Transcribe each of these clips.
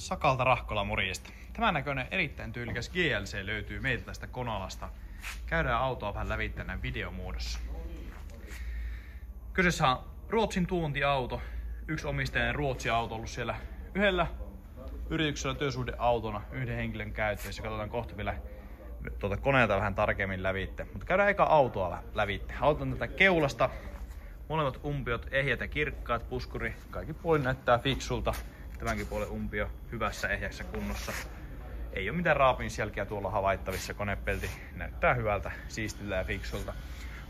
Sakalta Rahkola, morjesta. Tämän näköinen erittäin tyylikäs GLC löytyy meiltä tästä Konalasta. Käydään autoa vähän lävitse näin videomuodossa. Kyseessä on Ruotsin tuontiauto. Yksi omistajan Ruotsi-auto ollut siellä yhdellä yrityksellä työsuhdeautona yhden henkilön käyttössä. Katsotaan kohta vielä tuota koneelta vähän tarkemmin lävitse. Mutta käydään eka autoa lävitse. Auto on tätä keulasta. Molemmat umpiot ehjät ja kirkkaat, puskuri. Kaikki puolin näyttää fiksulta. Tämänkin puolen umpio hyvässä ehjässä kunnossa. Ei ole mitään raapinsielkiä tuolla havaittavissa. Konepelti näyttää hyvältä, siistiltä ja fiksulta.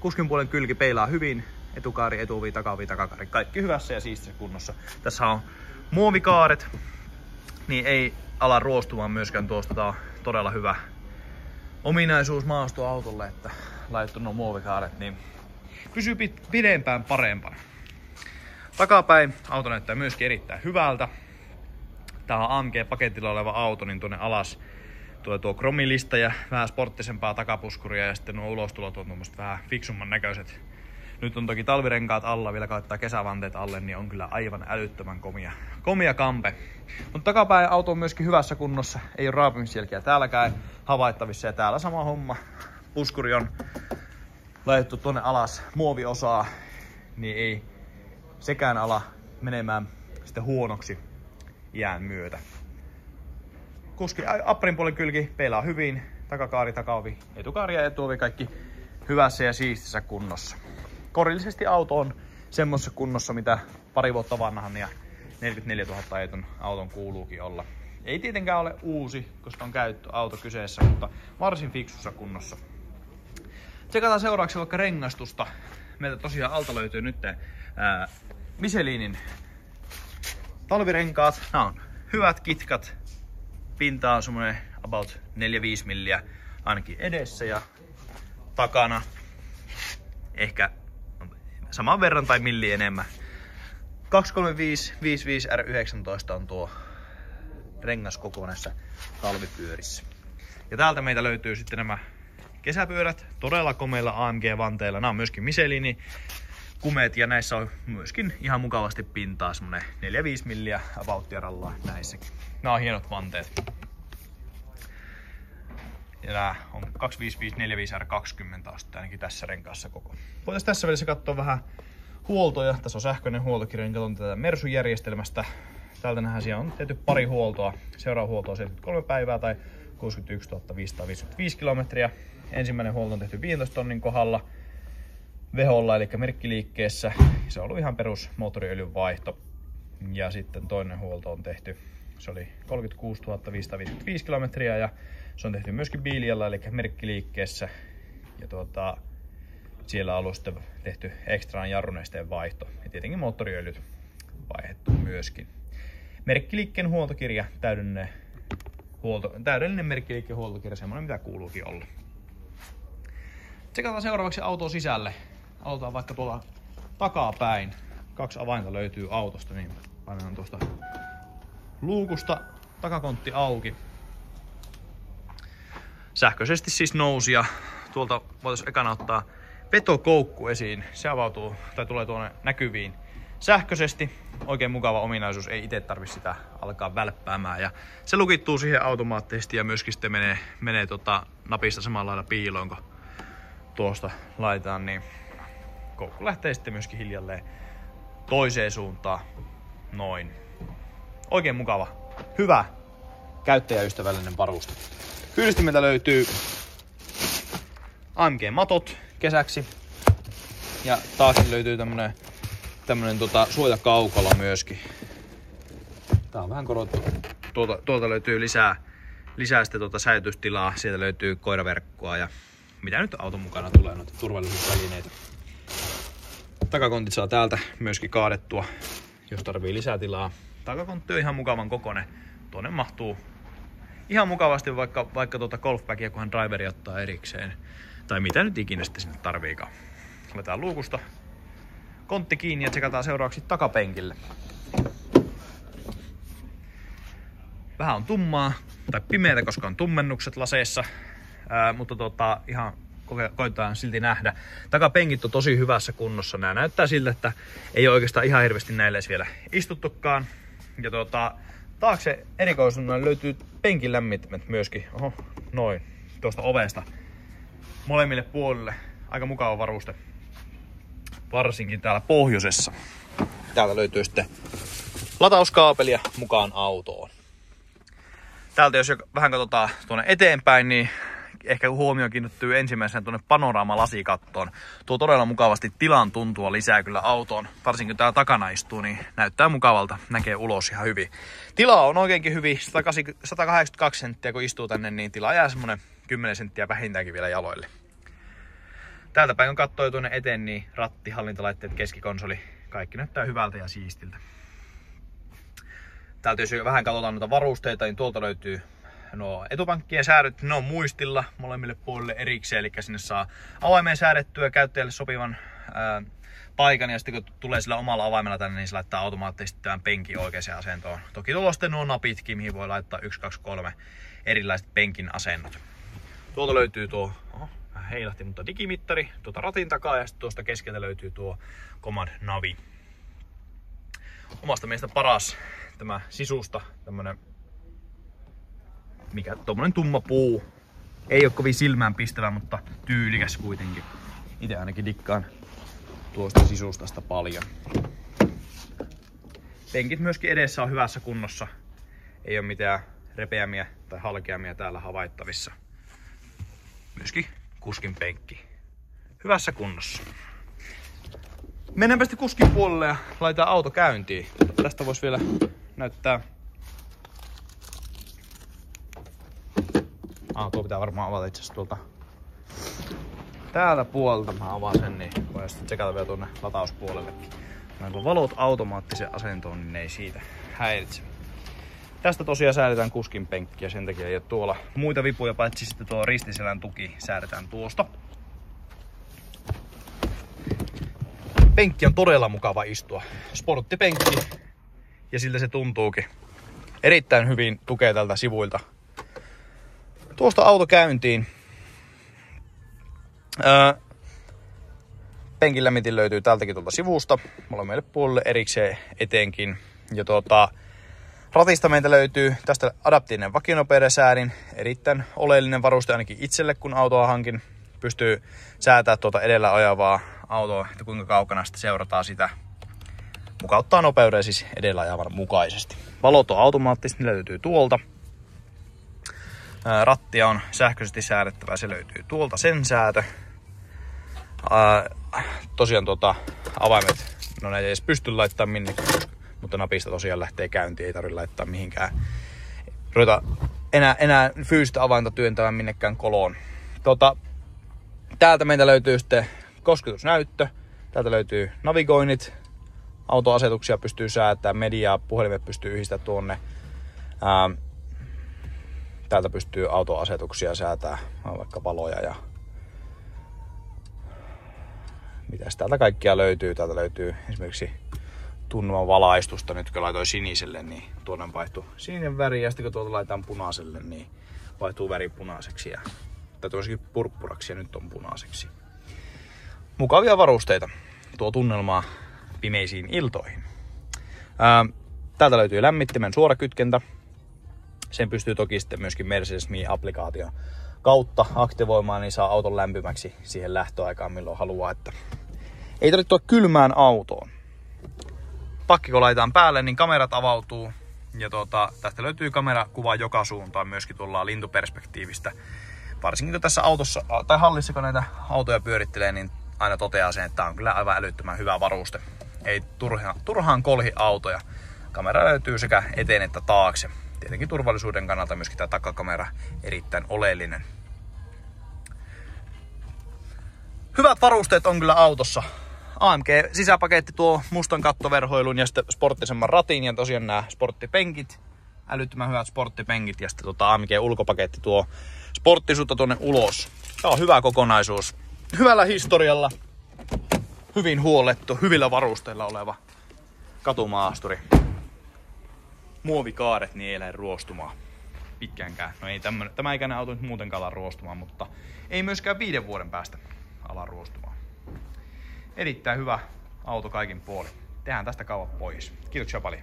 Kuskin puolen kylki peilaa hyvin. Etukaari, etuovi, takaovi, takakaari. Kaikki hyvässä ja siistissä kunnossa. Tässä on muovikaaret. Niin ei ala ruostumaan myöskään tuosta. Tää on todella hyvä ominaisuus maastoautolle, että laitettu nuo muovikaaret, niin pysyy pidempään parempana. Takapäin auto näyttää myöskin erittäin hyvältä. Tää on AMG-paketilla oleva auto, niin tuonne alas tulee tuo kromilista ja vähän sporttisempaa takapuskuria ja sitten nuo ulostulot on tuommoiset vähän fiksumman näköiset. Nyt on toki talvirenkaat alla, vielä kaittaa kesävanteet alle, niin on kyllä aivan älyttömän komia kampe. Mutta takapäin auto on myöskin hyvässä kunnossa, ei ole raapimisjälkiä täälläkään havaittavissa ja täällä sama homma. Puskuri on laitettu tuonne alas muoviosaa, niin ei sekään ala menemään sitten huonoksi jään myötä. Kuski apparin puolen kylki peilaa hyvin, takakaari, takaovi, etukaari ja etuovi kaikki hyvässä ja siistissä kunnossa. Korillisesti auto on semmoisessa kunnossa, mitä pari vuotta vanhan ja 44 000 ajetun auton kuuluukin olla. Ei tietenkään ole uusi, koska on käyttöauto kyseessä, mutta varsin fiksussa kunnossa. Tsekataan seuraavaksi vaikka rengastusta. Meiltä tosiaan alta löytyy nyt Michelinin talvirenkaat. Nämä on hyvät kitkat. Pinta on semmonen about 4-5 milliä ainakin edessä ja takana ehkä saman verran tai milli enemmän. 235 R19 on tuo rengaskoko näissä talvipyörissä. Ja täältä meitä löytyy sitten nämä kesäpyörät todella komeilla AMG-vanteilla. Nämä on myöskin Michelin kumeet ja näissä on myöskin ihan mukavasti pintaa, semmonen 4-5 milliä abouttia rallaa näissäkin. Nämä on hienot vanteet. Ja nää on 255 R20 asti ainakin tässä renkaassa koko. Voitaisiin tässä välissä katsoa vähän huoltoja. Tässä on sähköinen huoltokirja, niin katson tätä Mersun järjestelmästä. Täältä nähdään, siellä on tehty pari huoltoa. Seuraava huolto on 73 päivää tai 61 555 kilometriä. Ensimmäinen huolto on tehty 15 tonnin kohdalla veholla, eli merkkiliikkeessä. Se on ollut ihan perus moottoriöljyn vaihto. Ja sitten toinen huolto on tehty, se oli 36 555 kilometriä ja se on tehty myöskin biilialla, eli merkkiliikkeessä. Ja siellä on ollut sitten tehty ekstraan jarrunesteen vaihto. Ja tietenkin moottoriöljyt vaihdettu myöskin. Merkkiliikkeen huoltokirja, täydellinen merkkiliikkeen huoltokirja, semmoinen mitä kuuluukin olla. Tsekataan seuraavaksi auto sisälle. Aloitetaan vaikka tuolla takapäin. 2 avainta löytyy autosta, niin painetaan tuosta luukusta takakontti auki. Sähköisesti siis nousi ja tuolta voitaisiin ekana ottaa vetokoukku esiin. Se avautuu tai tulee tuonne näkyviin sähköisesti. Oikein mukava ominaisuus, ei itse tarvitse sitä alkaa välppäämään. Ja se lukittuu siihen automaattisesti ja myöskin sitten menee napista samalla lailla piiloon, kun tuosta laitetaan, niin koukku lähtee sitten myöskin hiljalleen toiseen suuntaan. Noin. Oikein mukava, hyvä, käyttäjäystävällinen varuste. Yhdistimeltä löytyy AMG-matot kesäksi. Ja taas löytyy tämmönen suojakaukalo myöskin. Tää on vähän korottu. Tuolta löytyy lisää sitten säilytystilaa. Sieltä löytyy koiraverkkoa ja mitä nyt auton mukana tulee, noita turvallisuusvälineitä. Takakontit saa täältä myöskin kaadettua, jos tarvii lisää tilaa. Takakontti on ihan mukavan kokoinen. Tuonne mahtuu ihan mukavasti vaikka golfbagia, kunhan driveri ottaa erikseen. Tai mitä nyt ikinä sitten sinne tarviikaan. Laitetaan luukusta kontti kiinni ja tsekataan seuraavaksi takapenkille. Vähän on tummaa tai pimeätä, koska on tummennukset laseissa. Mutta ihan koitetaan silti nähdä. Takapenkit on tosi hyvässä kunnossa. Nää näyttää siltä, että ei ole oikeastaan ihan hirveästi näille edes vielä istuttukaan. Ja Taakse erikoisuudena löytyy penkin lämmittämät myöskin. Oho, noin. Tuosta ovesta. Molemmille puolille. Aika mukava varuste. Varsinkin täällä pohjoisessa. Täältä löytyy sitten latauskaapelia mukaan autoon. Täältä jos vähän katsotaan tuonne eteenpäin, niin ehkä huomio kiinnittyy ensimmäisenä tuonne panoraamalasikattoon. Tuo todella mukavasti tilan tuntua lisää kyllä autoon. Varsinkin kun täällä takana istuu, niin näyttää mukavalta. Näkee ulos ihan hyvin. Tila on oikeinkin hyvin. 182 senttiä kun istuu tänne, niin tila jää semmonen 10 senttiä vähintäänkin vielä jaloille. Täältä päin kun katsoo tuonne eteen, niin ratti, hallintalaitteet, keskikonsoli. Kaikki näyttää hyvältä ja siistiltä. Täältä jos vähän katsotaan noita varusteita, niin tuolta löytyy nuo etupankkien säädöt. Ne on muistilla molemmille puolille erikseen, eli sinne saa avaimen säädettyä käyttäjälle sopivan paikan, ja sitten kun tulee sillä omalla avaimella tänne, niin se laittaa automaattisesti tämän penkin oikeaan asentoon. Toki tuolla on sitten nuo napitkin, mihin voi laittaa 1, 2, 3 erilaiset penkin asennot. Tuolta löytyy tuo, vähän heilahti, mutta digimittari tuota ratin takaa, ja sitten tuosta keskeltä löytyy tuo Command Navi. Omasta mielestä paras tämä sisusta, tämmönen tommonen tumma puu. Ei oo kovin silmään pistävä, mutta tyylikäs kuitenkin. Itse ainakin dikkaan tuosta sisustasta paljon. Penkit myöskin edessä on hyvässä kunnossa. Ei oo mitään repeämiä tai halkeamia täällä havaittavissa. Myöskin kuskin penkki hyvässä kunnossa. Mennäänpä sitten kuskin puolelle ja laitetaan auto käyntiin. Tästä vois vielä näyttää. Tuo pitää varmaan avata itse asiassa tuolta täältä puolelta. Mä avaan sen, niin voin sitten tsekata vielä tuonne latauspuolellekin. Kun valot automaattiseen asentoon, niin ne ei siitä häiritse. Tästä tosiaan säädetään kuskin penkkiä, sen takia ei ole tuolla muita vipuja, paitsi sitten tuo ristiselän tuki säädetään tuosta. Penkki on todella mukava istua. Sporttipenkki, ja siltä se tuntuukin. Erittäin hyvin tukee tältä sivuilta. Tuosta auto käyntiin. Penkin lämmitin löytyy tältäkin tuolta sivusta. Molemmille puolelle erikseen eteenkin. Ja ratista meiltä löytyy tästä adaptiivinen vakinopeudensäälin. Erittäin oleellinen varuste ainakin itselle, kun autoa hankin. Pystyy säätämään tuota edellä ajavaa autoa, että kuinka kaukana sitten seurataan sitä. Mukauttaa nopeuden siis edellä ajavan mukaisesti. Valot on automaattisesti, ne löytyy tuolta. Rattia on sähköisesti säädettävä, se löytyy tuolta sen säätö. Tosiaan avaimet, no näitä ei edes pysty laittamaan minnekään, mutta napista tosiaan lähtee käyntiin, ei tarvitse laittaa mihinkään. Ruveta enää fyysistä avainta työntämään minnekään koloon. Täältä meiltä löytyy sitten kosketusnäyttö, täältä löytyy navigoinnit, autoasetuksia pystyy säätämään, mediaa, puhelimet pystyy yhdistämään tuonne. Täältä pystyy autoasetuksia säätämään, vaikka valoja ja mitäs täältä kaikkia löytyy. Täältä löytyy esimerkiksi tunnuman valaistusta. Nyt kun laitoin siniselle, niin tuonne vaihtuu sininen väri, ja sitten kun tuolta laitetaan punaiselle, niin vaihtuu väri punaiseksi. Tai toisikin purppuraksi, ja nyt on punaiseksi. Mukavia varusteita. Tuo tunnelmaa pimeisiin iltoihin. Täältä löytyy lämmittimen suorakytkentä. Sen pystyy toki sitten myöskin Mercedes Me-applikaation kautta aktivoimaan, niin saa auton lämpimäksi siihen lähtöaikaan milloin haluaa. Että ei tarvitse tuoda kylmään autoon. Pakki kun laitetaan päälle, niin kamerat avautuu. Ja tästä löytyy kamerakuva joka suuntaan myöskin tuolla lintuperspektiivistä. Varsinkin kun tässä autossa tai hallissa, kun näitä autoja pyörittelee, niin aina toteaa sen, että tämä on kyllä aivan älyttömän hyvä varuste. Ei turhaan kolhi autoja. Kamera löytyy sekä eteen että taakse. Tietenkin turvallisuuden kannalta myöskin tämä takakamera erittäin oleellinen. Hyvät varusteet on kyllä autossa. AMG sisäpaketti tuo mustan kattoverhoilun ja sitten sporttisemman ratin ja tosiaan nämä sporttipenkit. Älyttömän hyvät sporttipenkit ja sitten AMG ulkopaketti tuo sporttisuutta tuonne ulos. Tämä on hyvä kokonaisuus. Hyvällä historialla, hyvin huollettu, hyvillä varusteilla oleva katumaasturi. Muovikaaret niin ei lähde ruostumaan pitkäänkään. No ei tämä ikäinen auto nyt muutenkaan ala ruostumaan, mutta ei myöskään 5 vuoden päästä ala ruostumaan. Erittäin hyvä auto kaikin puolin. Tehdään tästä kauan pois. Kiitoksia paljon.